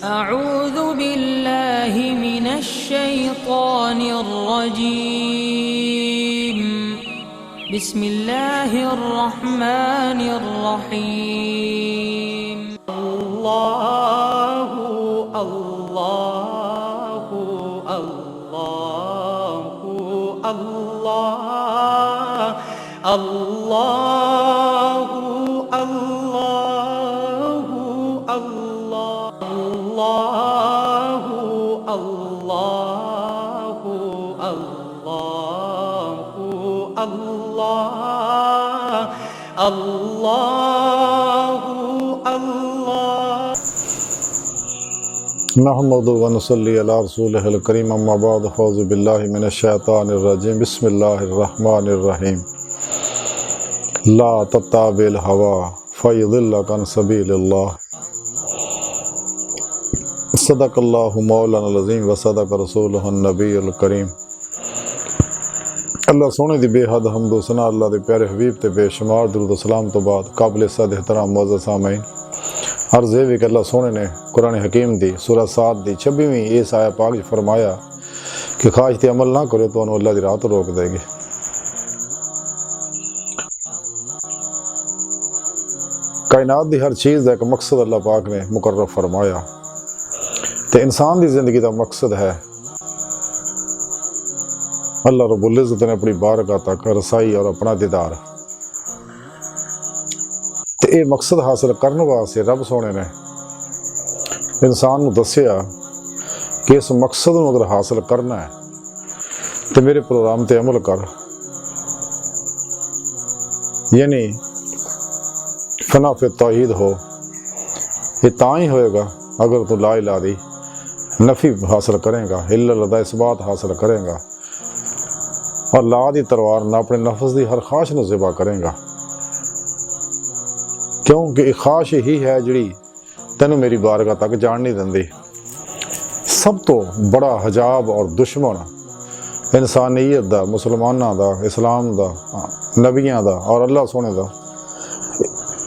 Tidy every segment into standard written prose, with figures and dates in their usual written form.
अऊज़ु बिल्लाहि मिनश शैतानिर रजीम। बिस्मिल्लाहिर रहमानिर रहीम। अल्लाहु अल्लाहु अल्लाहु अल्लाह अल्लाहु अल्लाहु अल्लाहु अल्लाहु अल्लाहु अल्लाह अल्लाहु अल्लाह। नहमदु व नुसल्ली अला रसूलिहिल करीम अम्मा बाद फ़ौज़ु बिल्लाहि मिनश शैतानिर रजीम। बिस्मिल्लाहिर रहमानिर रहीम। ला तत्ताबिल हवा फ़युदिल्लक अन सबीलिल्लाह। सदक़ल्लाहु मौलाना अज़ीम व सदक़ रसूलुहुन नबीयुल करीम। अल्लाह सोने दी बेहद हम्दो सना अल्लाह दे प्यारे हबीब ते बेशुमार दुरूद व सलाम तो बाद काबिल सद एहतराम मुअज़्ज़ज़ सामईन, अर्ज़ है कि अल्लाह सोने ने कुरान हकीम दी सूरह 7 दी 26वीं इस आया पाक फरमाया कि खाश ते अमल ना करो तो अल्लाह दी राह तो रोक देगी। कायनात दी हर चीज़ का एक मकसद अल्लाह पाक ने मुकर्रर फरमाया। तो इंसान की जिंदगी का मकसद है अल्लाह रब्बुल इज़्ज़त ने अपनी बारगाह तक रसाई और अपना दीदार। तो ये मकसद हासिल करने वास्ते रब सोने ने इंसान को दसिया कि इस मकसद को अगर हासिल करना है तो मेरे प्रोग्राम ते अमल कर। यानी फना फिर तौहीद हो, ये ता ही होएगा अगर तू ला इलाहा दी नफ़ी हासिल करेगा, इल्ला लदा इसबात हासिल करेगा और ला दी तलवार ना अपने नफ्स की हर ख्वाहिश को ज़िबा करेगा। क्योंकि ख्वाहिश ही है जिहड़ी तैनू मेरी बारगाह तक जान नहीं देंदी। सब तो बड़ा हजाब और दुश्मन इंसानियत दा, मुसलमाना दा, इस्लाम दा, नबियां दा और अल्लाह सोने दा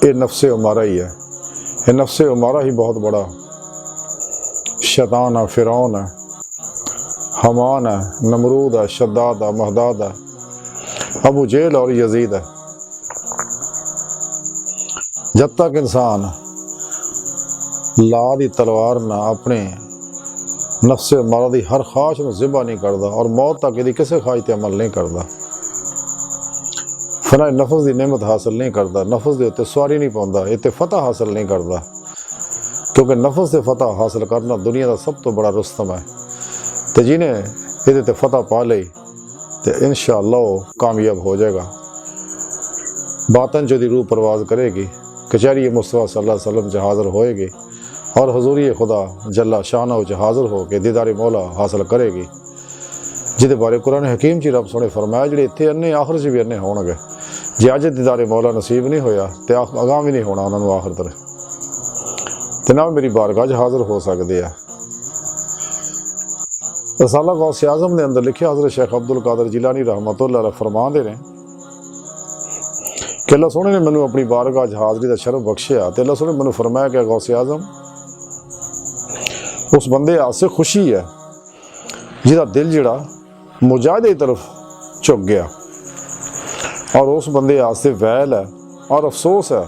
ये नफ्से उमारा ही है। ये नफ्से उमारा ही बहुत बड़ा शैतान है, फिरौन है, हमान है, नमरूद है, शद्दाद है, महदाद है, अबू जेल और यजीद है। जब तक इंसान ला दी तलवार ना अपने नफ्से उमारा दी हर ख्वाहिश को ज़िबा नहीं करता और मौत तक यदि किसी ख्वाहिश ते अमल नहीं करता, फना नफ्स की नेमत हासिल नहीं करता, नफ्स के उत्ते सवारी नहीं पाता, इत्ते फतह हासिल नहीं करता। क्योंकि नफ्स से फतह हासिल करना दुनिया का सब तो बड़ा रुस्तम है। तो जिन्हें ये फतह पा ली तो इंशाअल्लाह कामयाब हो जाएगा। बातन जो दी रूह परवाज करेगी, कचहरी मुस्तफ़ा सल्लल्लाहु अलैहि वसल्लम च हाज़िर होएगी और हुज़ूरी खुदा जल्ला शाना च हाज़िर हो के दीदार मौला हासिल करेगी। जिदे बारे कुरान हकीम च रब सोने फरमाया जिहड़े इत्थे अन्ने आखिर च भी अन्ने होणगे। जे अज दीदार मौला नसीब नहीं होया तो अगां भी नहीं होना उन्होंने आखिर तक, तो ना मेरी बारगाह च हाज़िर हो सकते हैं। रसाला गौस आज़म के अंदर लिखिया हज़रत शेख अब्दुल कादिर जिलानी रहमतुल्लाह अलैह फरमाते हैं कि अल्लाह सोने ने मैनू अपनी बारगाह च हाज़री का शरफ बख्शिया। तो अल्लाह सोने मैनू फरमाया कि गौस आज़म उस बंदे आसे खुशी है जिसका दिल जड़ा मुजाहिदे की तरफ झुक गया, और उस बंदे आसे वैल है और अफसोस है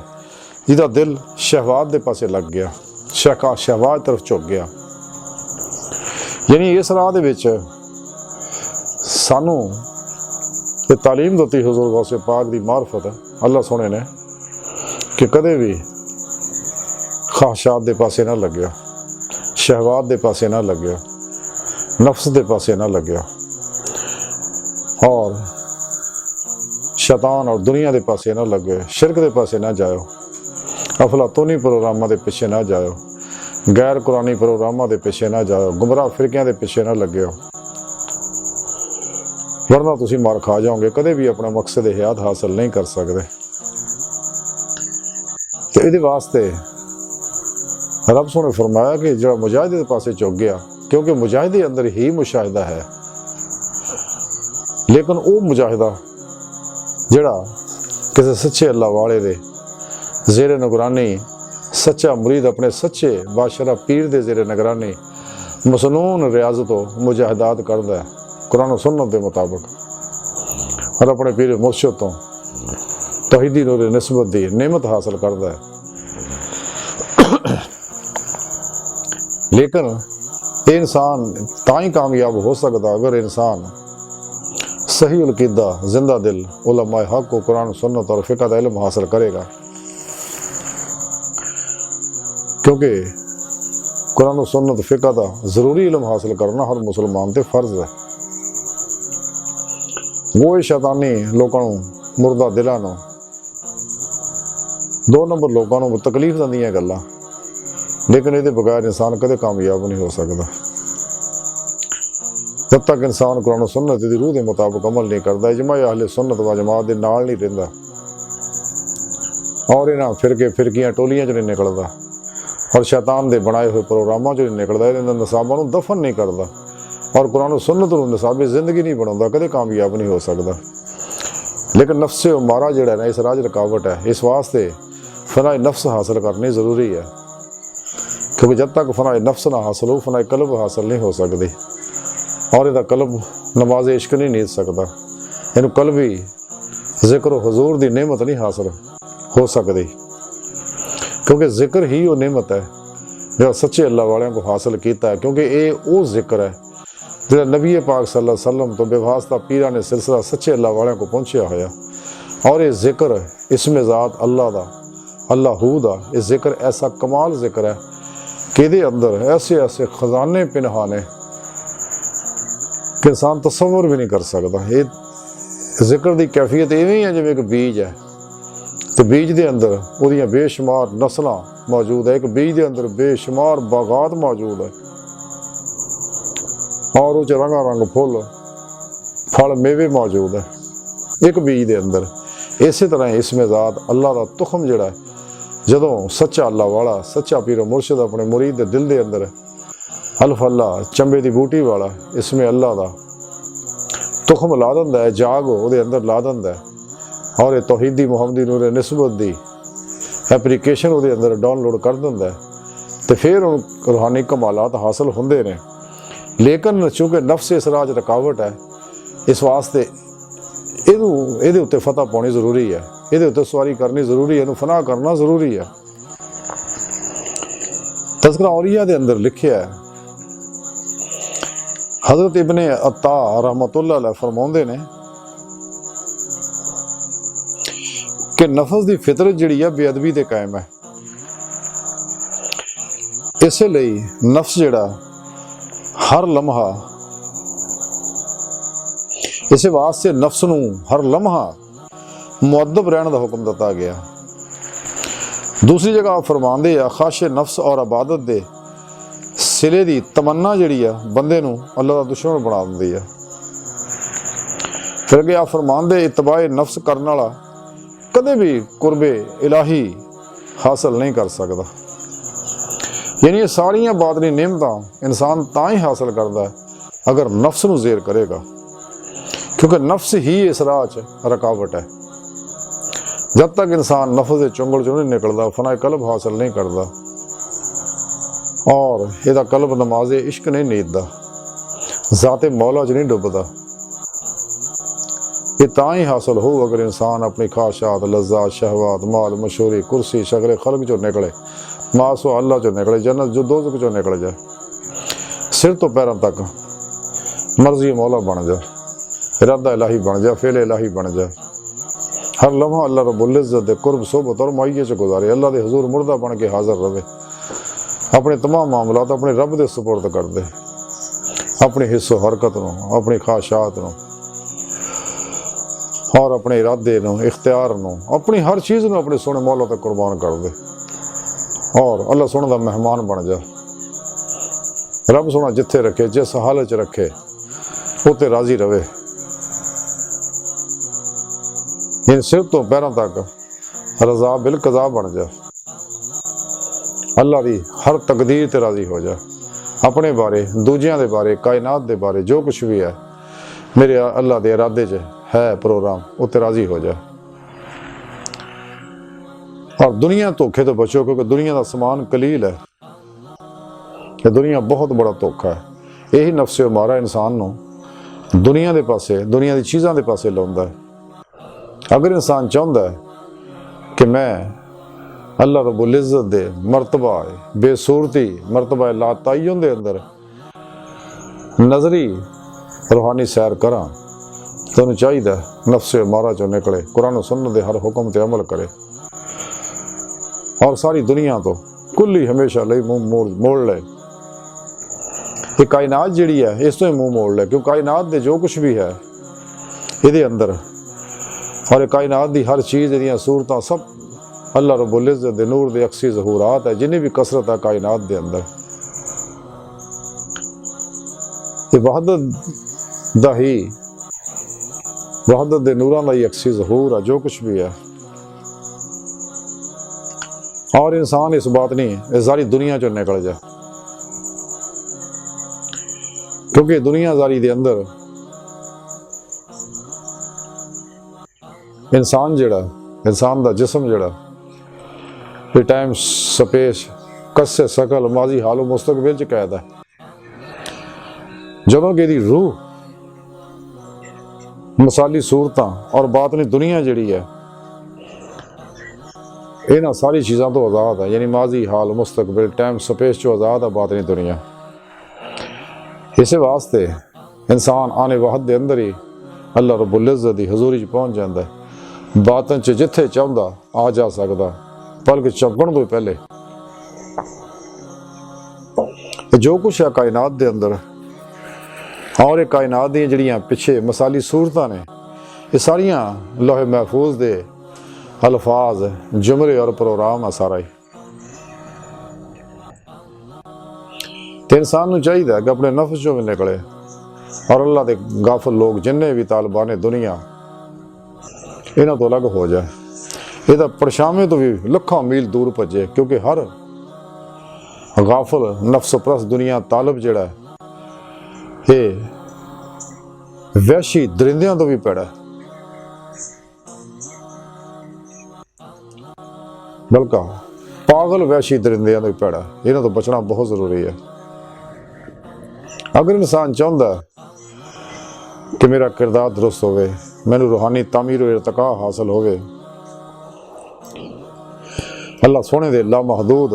जिसका दिल शहवात के पासे लग गया, शहवात तरफ झुक गया। यानी इस राह दे विच सानू ये तालीम दी हुज़ूर गौसे पाक दी मार्फत अल्लाह सोने ने कि कदे भी ख्वाहिशात दे पासे ना लग्या, शहवात दे पासे ना लग्या, नफ्स दे पासे ना लग्या और शैतान और दुनिया दे पासे ना लगे, शिरक दे पासे ना जाओ, अफलातूनी प्रोग्रामां दे पिछे ना जाओ, गैर कुरानी प्रोग्रामां दे पिछे ना जाओ, गुमराह फिरकियां दे पिछे ना लगे हो, वरना तुसी मार खा जाओगे, कदे भी अपना मकसद हयात हासिल नहीं कर सकते। तो ये वास्ते रब सोने फरमाया कि जो मुजाहिदे के पासे झुक गया, क्योंकि मुजाहिदे अंदर ही मुशाहिदा है। लेकिन वो मुजाहिदा जड़ा किसी सच्चे अल्लाह वाले दे ज़ेरे निगरानी सच्चा मुरीद अपने सच्चे बादशाह पीर दे ज़ेरे निगरानी मसनून रियाज़त तो मुजाहिदात करता है कुरान सुन्नत के मुताबिक और अपने पीर मुर्शिद तो तौहीदी नूर निस्बत की नेमत हासिल करता है। लेकिन ये इंसान ताई कामयाब हो सकता अगर इंसान सही उलकीदा जिंदा दिल उलमाए हक को कुरान सुन्नत और फ़िक़ह का इल्म हासिल करेगा, क्योंकि कुरान सुन्नत फ़िक़ह का ज़रूरी इल्म हासिल करना हर मुसलमान ते फ़र्ज है। वो शैतानी लोगों मुर्दा दिलों दो नंबर लोगों तकलीफ दिंदियां गल्लां, लेकिन ये बगैर इंसान कदे कामयाब नहीं हो सकता। जब तक इंसान कुरान सुन्नत की रूह के मुताबिक अमल नहीं करता, इजमा अहले सुन्नत व जमात के नाल नहीं रहिंदा और इन्हां फिरके फिरकियां टोलियां च नहीं निकलता और शैतान के बनाए हुए प्रोग्रामों च नहीं निकलता, इन्हां निसाबां नूं दफन नहीं करता और कुरान सुन्नत नूं निसाबे जिंदगी नहीं बनाता, कदे कामयाब नहीं हो सकता। लेकिन नफ्से उमारा जिहड़ा ना इस राज रुकावट है, इस वास्ते फनाए नफ्स हासिल करनी ज़रूरी है, क्योंकि जब तक फनाए नफ्स ना हासिल हो फनाए कल्ब हासिल नहीं हो सकती और इसका कल्ब नमाज इश्क नहीं नीत सकता, इन्हू कल्बी जिक्र हुजूर की नेमत नहीं हासिल हो सकती, क्योंकि जिक्र ही वो नेमत है जो सच्चे अल्लाह वालों को हासिल किया है। क्योंकि ये वो जिक्र है जो नबी पाक सल्लल्लाहु अलैहि वसल्लम तो बेवास्ता पीरा ने सिलसिला सच्चे अल्लाह वालों को पहुँचा होया और ये जिक्र इसमें ज़ात अल्लाह दा अल्लाहू दा ये जिक्र ऐसा कमाल जिक्र है कि ये अंदर ऐसे ऐसे खजाने पिनहाने कि इंसान तसव्वुर भी नहीं कर सकता। ये जिक्र की कैफियत इवें है जिवें एक बीज है, तो बीज के अंदर उहदियां बेशुमार नस्लां मौजूद है, एक बीज के अंदर बेशुमार बागात मौजूद है और उस रंगा रंग फुल फल मेवे मौजूद है एक बीज के अंदर। इस तरह इसमें ज़ात अल्लाह का तुखम जिहड़ा है, जदों सच्चा अल्लाह वाला सच्चा पीर मुर्शिद अपने मुरीद के दिल के अंदर अल्फ अल्लाह चंबे की बूटी वाला इसमें अल्लाह का तुखम ला दिंदा है, जाग वो अंदर ला दिंदा है और ये तौहीदी मुहम्मदी नूर निस्बत की एप्लीकेशन वो अंदर डाउनलोड कर दिंदा है, तो फिर रूहानी कमालात हासिल होंदे ने। लेकिन चूँकि नफ्स इस राज रुकावट है, इस वास्ते ये उत्ते फतह पानी जरूरी है, ये उत्ते सवारी करनी जरूरी है, फना करना जरूरी है। तज़किरा औलिया के अंदर लिखिया है, हज़रत इब्ने अत्ता रहमतुल्लाह अलैह फरमाउंदे ने कि नफ्स की फितरत जिहड़ी है बेअदबी ते कायम है, इसलिए नफ्स जिहड़ा हर लम्हा इस वास्ते नफ्स नूं हर लम्हा मुअद्दब रहने का हुक्म दिता गया। दूसरी जगह आप फरमांदे आ खाशे नफ्स और इबादत दे सिले की तमन्ना जिहड़ी आ बंदे नूं अल्लाह दा दुश्मन बना दिंदी है। फिर अगे आप फरमांदे इतबाए नफ्स करने वाला कदे भी कुर्बे इलाही हासिल नहीं कर सकता। यानी ये सारियां बातनी नेमतां इंसान तां ही हासिल करता है अगर नफ्स नूं ज़ेर करेगा, क्योंकि नफ्स ही इस राह च रुकावट है। जब तक इंसान नफ्स के चुंगल चों नहीं निकलता फनाए कल्ब हासिल नहीं करता और यदा कल्ब नमाज इश्क नहीं नीतदा, ज़ाते मौला च नहीं डुबदा। ये तां ही हासिल हो अगर इंसान अपनी ख्वाहिशात लज्जात शहवात माल मशहूरी कुर्सी शगरे खल्क चो निकले, मासो अल्लाह चो निकले, जन्नत जो दोज़ख चो निकल जाए, सिर तो पैरों तक मर्जी मौला बन जाए, इरादा इलाही बन जाए, फेल इलाही बन जाए, हर लम्हा अल्लाह रब्बुल इज़्ज़त दे कुर्ब सोबत और मुआइये च गुजारे, अल्लाह के हुजूर मुर्दा बन के हाजिर रहे, अपने तमाम मामलात अपने रब के सुपुर्द कर दे, अपनी हिस्सो हरकत नूं अपनी ख्वाहिशात नूं और अपने इरादे नूं इख्तियार नूं अपनी हर चीज़ नूं अपने सोने मौला तक कुर्बान कर दे और अल्लाह सोने का मेहमान बन जा। रब सोना जिथे रखे जिस हालत च रखे उत्ते राजी रवे, इन सिर तो पैरों तक रजा बिल कज़ा बन जा, अल्लाह की हर तकदीर ते राजी हो जा, अपने बारे दूजियां दे बारे कायनात दे बारे जो कुछ भी है मेरे अल्लाह के इरादे च है प्रोग्राम उत्ते राजी हो जा। और दुनिया धोखे तो बचो, क्योंकि दुनिया का समान कलील है। ये दुनिया बहुत बड़ा धोखा है। यही नफ्स अमारा इंसान नूं दुनिया के पासे, दुनिया की चीज़ों के पासे लाउंदा है। अगर इंसान चाहता है कि मैं अल्लाह रब्बुल इज़्ज़त दे मरतबा बेसूरती मरतबा ला तय्युन दे अंदर नजरी रूहानी सैर करा, तो उन्हें चाहिए नफ्स अमारा चो निकले, कुरान और सुन्नत दे हर हुक्म ते अमल करे और सारी दुनिया तो कुल्ली हमेशा लई मुंह मोड़ ले। ये कायनात जिहड़ी है इस तो ही मुंह मोड़ ले, क्योंकि कायनात दे जो कुछ भी है ये अंदर और कायनात की हर चीज़ दी सूरतां सब अल्लाह रब्बुल इज़्ज़त दे नूर दे अक्सी ज़हूरात है। जिन्नी भी कसरत है कायनात दे अंदर, ये वहदत दा ही वहदत दे नूरां दा ही अक्सी ज़हूर है जो कुछ भी है। और इंसान इस बात नहीं इस सारी दुनिया चो निकल जाए, क्योंकि दुनियादारी दे अंदर इंसान जिहड़ा इंसान दा जिस्म जिहड़ा ये टाइम स्पेस कस्से सकल माजी हालो मुस्तकबिल च कैद है। जदों कि रूह मसाली सूरतां और बातनी दुनिया जिहड़ी है इन्हां सारी चीज़ों तो आज़ाद है, यानी माजी हाल मुस्तकबिल टाइम स्पेस चो आज़ाद है बातनी दुनिया। इस वास्ते इंसान आने वाहद के अंदर ही अल्लाह रब्बुल इज़्ज़त की हजूरी पहुँच जाता है। बातन च जिथे चाहता आ जा सकता, पलक झपकण तो पहले। जो कुछ है कायनात के अंदर और एक कायनात दी जड़ियाँ पिछे मसाली सूरतां ने ये सारियां लोहे महफूज दे अल्फाज जुमरे और प्रोग्राम है सारा ही। तो इंसान को चाहिए कि अपने नफ्स चो भी निकले और अल्लाह के गाफिल लोग जिन्ने भी तालिबान दुनिया इन्हों तो अलग हो जाए, यदा परछावे तो भी लखों मील दूर भजे, क्योंकि हर गाफिल नफ्स परस्त दुनिया तालब जिहड़ा है वैशी दरिंदियां तो भी पैड़ा है, बल्कि पागल वैशी दरिंदियां तो भी पैड़ा है। इन्हों तो बचना बहुत जरूरी है। अगर इंसान चाहता है कि मेरा किरदार दुरुस्त होवे, मैनू रूहानी तामीर और इरतका हासिल होवे, अल्लाह सोने दे ला महदूद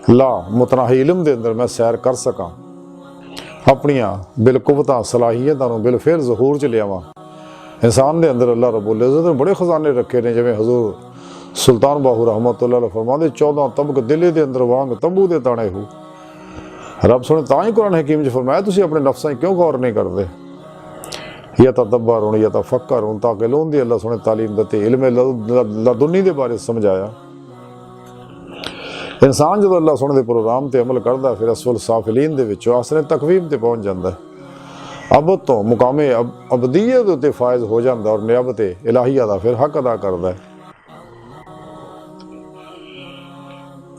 ला मुतनाही इल्म दे अंदर मैं सैर कर सकां, अपनियां बिलकुवतां सलाहियतां बिल फिर ज़हूर च लियावां। इंसान दे अंदर अल्लाह रब्बुल इज़्ज़त ने बड़े खजाने रखे ने, जिवें हजूर सुल्तान बाहू रहमतुल्लाह अलैह फरमांदे 14 तबक दिले दे अंदर वांग तंबू दे ताणे हो। रब सुने तां ही कुरान हकीम च फरमाया तुसीं अपने नफ्सां क्यों गौर नहीं करते, या तदब्बरुन या तफक्करुन, ताकि लोन दी अल्लाह सुने तालीम दती इल्म लदुन्नी दे बारे समझाया। इंसान जो अल्लाह सुने दे प्रोग्राम ते अमल करता फिर असफल साफिलीन दे विचों आसने तकवीम ते पहुँच जाता है। अब तो मुकामे अबदीयत उत्ते फायज हो जाता और नियाबत इलाहिया दा फिर हक अदा करता है।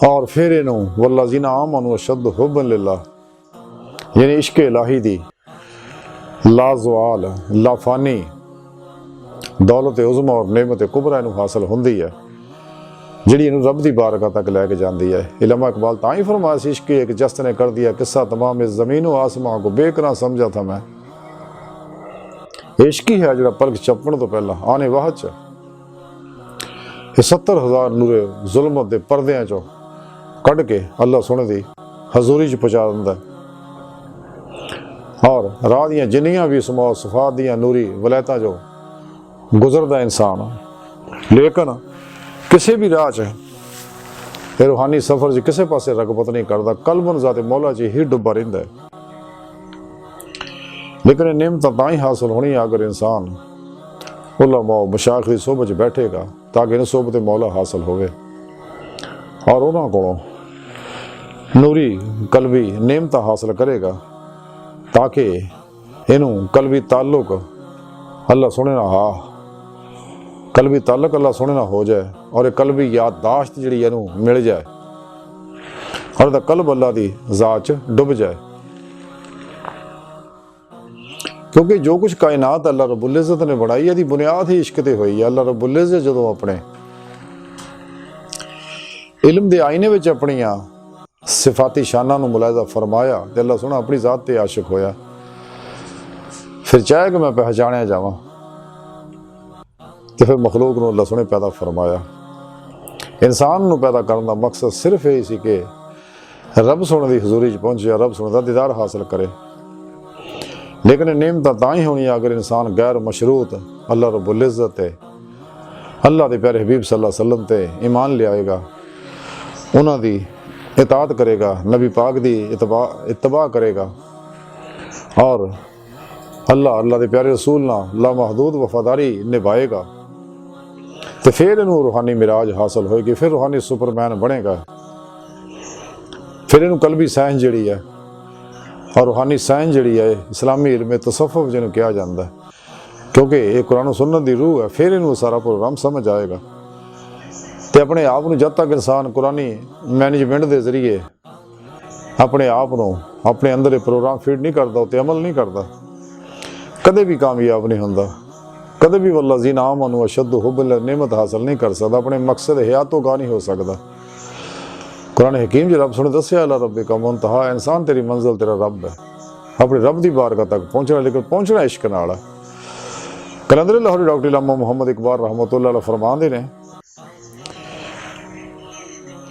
और फिर इनू वल्लज़ीना आमनू अशद्दु हुब्बन लिल्लाह, यानी इश्क इलाही दी लाज़वाल लाफानी दौलत उज़मा और नेमत कुबरा इनू हासिल होंदी है, जिहड़ी इनू रब दी बारगाह तक लैके जाती है। इल्मा इकबाल तां ही फरमाया सी इश्क एक जस्त ने कर दिया किस्सा तमाम इस ज़मीन व आसमां को बेकरां समझा था मैं। इश्क ही है जिहड़ा पलक झपकण तो पहला आने वाह च 70,000 नूरे जुल्मत दे परदियां चों कढ़ के अल्लाह सोने दी हजूरी च पहुँचा दिंदा और राह दियां जिन्नियां भी समो सफात दियां नूरी वलैतां जो गुजरदा इंसान, लेकिन किसी भी राह च रूहानी सफर च किसी पासे रगबत नहीं करता, कलबन ज़ाते मौला च ही डुब्बा रहिंदा है। लेकिन नेमत तां ही हासिल होनी है अगर इंसान उलमा मशाइख दी सोहबत च बैठेगा, ताकि इन सोहबत मौला हासिल होवे और उन्हां कोलों नूरी कलबी नेमत हासिल करेगा, ताकि इनू कलबी ताल्लुक अल्लाह सुने ना कलबी ताल्लुक अल्लाह सुने ना हो जाए और कलबी याददाश्त जिहड़ी इनू मिल जाए और दा कल्ब अल्लाह दी ज़ात च डुब जाए। क्योंकि जो कुछ कायनात अल्लाह रब्बुल इज़्ज़त ने बनाई है बुनियाद ही इश्क ते हुई है। अल्लाह रब्बुल इज़्ज़त जदों अपने इल्म दे आईने विच अपनियां सिफाती शाना नूं मुलाहिज़ा फरमाया ते अल्लाह सोहना अपनी ज़ात ते आशिक होया। फिर चाहे कि मैं पहचानिया जावां तो फिर मखलूक नूं अल्लाह सोहने पैदा फरमाया। इंसान नूं पैदा करने का मकसद सिर्फ यही सी कि रब सोहने की हजूरी च पहुंचे, रब सोहने का दीदार हासिल करे। लेकिन नेमत तां ही होनी अगर इंसान गैर मशरूत अल्लाह रब्बुल इज़्ज़त ते अल्लाह के प्यारे हबीब सल्लल्लाहु अलैहि वसल्लम ते ईमान लियाएगा, उन्हां दी इताअत करेगा, नबी पाक दी इत्तबा करेगा और अल्लाह के प्यारे रसूल नाल लामहदूद वफादारी निभाएगा, तो फिर इनू रूहानी मिराज हासिल होएगी, फिर रूहानी सुपरमैन बनेगा, फिर इनू कलबी साइंस जिहड़ी है और रूहानी साइंस जिहड़ी है इस्लामी इल्म तसव्वुफ जिन्होंने कहा जाता है, क्योंकि ये कुरान सुन्नत दी रूह है। फिर इनू सारा प्रोग्राम समझ आएगा। तो अपने आप को जब तक इंसान कुरानी मैनेजमेंट के जरिए अपने आप को अपने अंदर ये प्रोग्राम फीड नहीं करता, उत्ते अमल नहीं करता, कदे भी कामयाब नहीं होंदा, कदे भी वल्लज़ीना आमनू अशद्दु हुब्बन नेमत हासिल नहीं कर सकता, अपने मकसद हयातो का नहीं हो सकता। कुरान हकीम जो रब सुने दस्या अला रब्बिका मुंतहा, इंसान तेरी मंजिल तेरा रब है, अपने रब की बारगाह तक पहुँचना, लेकिन पहुँचना इश्क नाल है। कलंदर लाहौरी डॉक्टर इलामा मोहम्मद इकबाल रहमतुल्लाह अलैह फरमाते हैं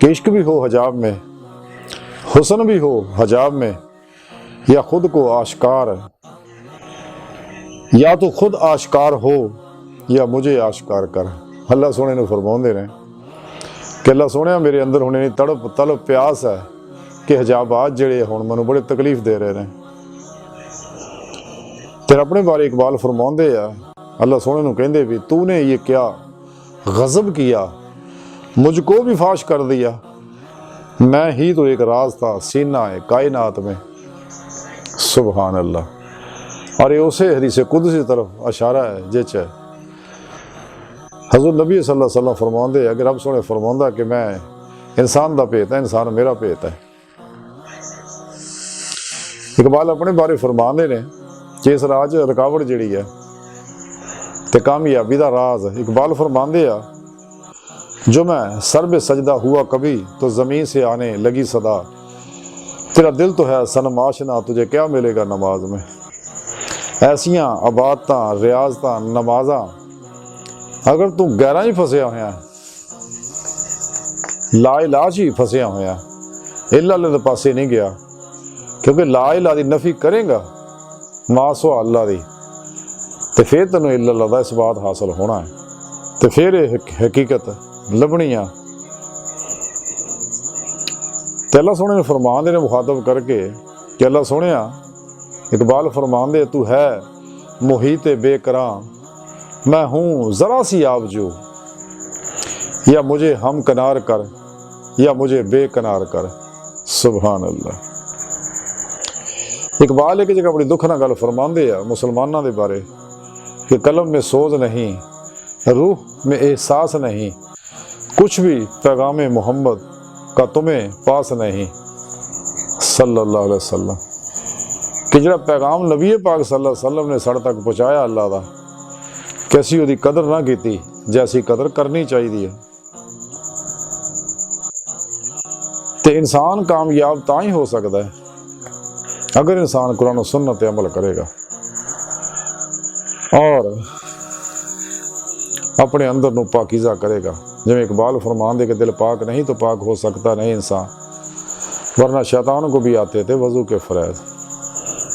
कि इश्क भी हो हजाब में, हुस्न भी हो हजाब में, या खुद को आश्कार, या तो खुद आश्कार हो या मुझे आश्कार कर। अल्लाह सोने ने फरमाते हैं कि अल्लाह सोने मेरे अंदर होने की तड़प तलब प्यास है कि हजाबात जड़े हुण मैनूं बड़े तकलीफ दे रहे हैं। तेरे अपने बारे इकबाल फरमाते हैं, अल्लाह सोने नूं कहंदे भी तूने ये क्या गज़ब किया, मुझको भी फाश कर दिया, मैं ही तो एक राज था सीना है कायनात में। सुभान अल्लाह। और ये उसे हदीस कुदसी तरफ इशारा है जिच हज़रत नबी सल्लल्लाहु अलैहि वसल्लम फरमाते हैं, अगर रब सोने फरमांदा कि मैं इंसान दा भेत है, इंसान मेरा भेत है। इकबाल अपने बारे फरमाते ने कि इस राज रुकावट जिहड़ी है ते कामयाबी दा राज, इकबाल फरमाते आ जो मैं सर पे सजदा हुआ कभी तो ज़मीन से आने लगी सदा, तेरा दिल तो है सनम आशना तुझे क्या मिलेगा नमाज में। ऐसियां अबादतां रियाजतां नमाजा अगर तू गैरां ही फसिया होया, ला इलाज ही फसिया होया, इल्ला अल्लाह दे पासे नहीं गया, क्योंकि ला इला दी नफी करेगा मासो अल्लाह दी, तो फिर तेनों इल्ला अल्लाह दा इस बात हासिल होना है, तो फिर हकीकत लभनी आ। ते अल्लाह सोहने ने फरमान ने मुखातब करके कि अल्लाह सोहने इकबाल फरमान दे तू है मुहीत बेकरां, मैं हूँ ज़रा सी आबजू, या मुझे हम कनार कर या मुझे बेकनार कर। सुभान अल्लाह। इकबाल एक जगह बड़ी दुख ना गल फरमाते हैं मुसलमानों के बारे कि कलम में सोज नहीं, रूह में एहसास नहीं, कुछ भी पैगाम मोहम्मद का तुम्हें पास नहीं। सल्लल्लाहु अलैहि वसल्लम कि जो पैगाम नबी पाक सल्लल्लाहु अलैहि वसल्लम ने साढ़े तक पहुँचाया अल्लाह का, कैसी उसकी कदर ना की जैसी कदर करनी चाहिए। तो इंसान कामयाब तां ही हो सकता है अगर इंसान कुरान और सुन्नत पे अमल करेगा और अपने अंदर नू पाकीज़ा करेगा। जिवें इकबाल फरमान दे के दिल पाक नहीं तो पाक हो सकता नहीं इंसान, वरना शैतान को भी आते थे वजू के फरैज़।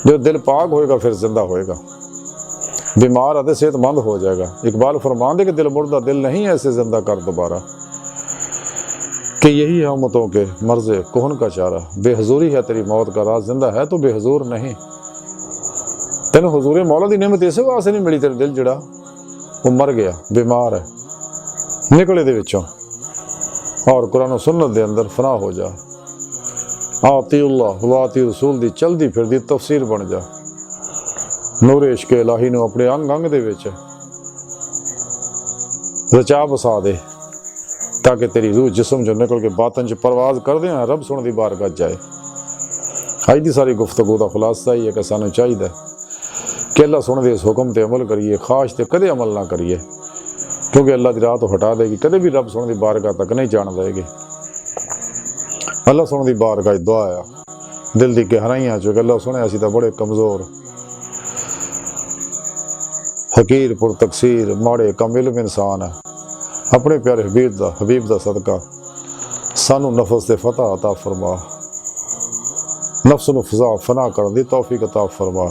जो दिल पाक होएगा फिर जिंदा होएगा, बीमार आते सेहतमंद हो जाएगा। इकबाल फरमान दे के दिल मुर्दा दिल नहीं ऐसे जिंदा कर दोबारा, कि यही है उम्मतों के मर्ज़े कोहन का चारा। बेहजूरी है तेरी मौत का राज, जिंदा है तो बेहजूर नहीं। तेन हुजूर मौला दी नेमत इस वास्ते नहीं मिली, तेरे दिल जड़ा वो मर गया, बीमार है, निकले दे विचों और कुरान सुन्नत दे अंदर फना हो जा। आतीउल्लाह व आती रसूल दी चलदी फिरदी तफसीर बन जा। नूर इश्क इलाही नूं अपने अंग अंग दे विच रचा बसा दे, ताकि तेरी रूह जिस्म जो निकल के बातन च परवाज कर दे रब सुन दी बारगाह जाए। अज दी सारी गुफ्तगू का खुलासा ही है कि सानू चाहिए कि अल्लाह सुन दे इस हुक्म ते अमल करिए, खाश ते कदे अमल ना करिए, क्योंकि अल्लाह की राह तो हटा देगी, कदे भी रब सुन दी बारगाह तक नहीं जान देगी। अल्लाह सोने की बारगाह दुआ आ दिल की गहराइयां चो अल्लाह सुने असी तो बड़े कमज़ोर हकीर पुर तकसीर माड़े कम इल्म इंसान है। अपने प्यारे हबीब दा सदका सानू नफस से फतह अता फरमा, नफ्स नू फना करने की तौफीक अता फरमा,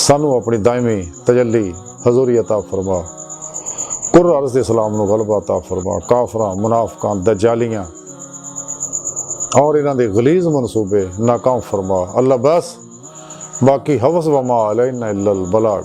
सानू अपनी दायमी तजल्ली हजूरी अता फरमा, कुर अर्ज़ इस्लाम नू गलबा अता फरमा, काफरां मुनाफिकां दज्जालियां और इन्हां दे गलीज़ मनसूबे नाकाम फरमा। अल्लाह बस बाकी हवस व मा अलैना इल्लल बलाग।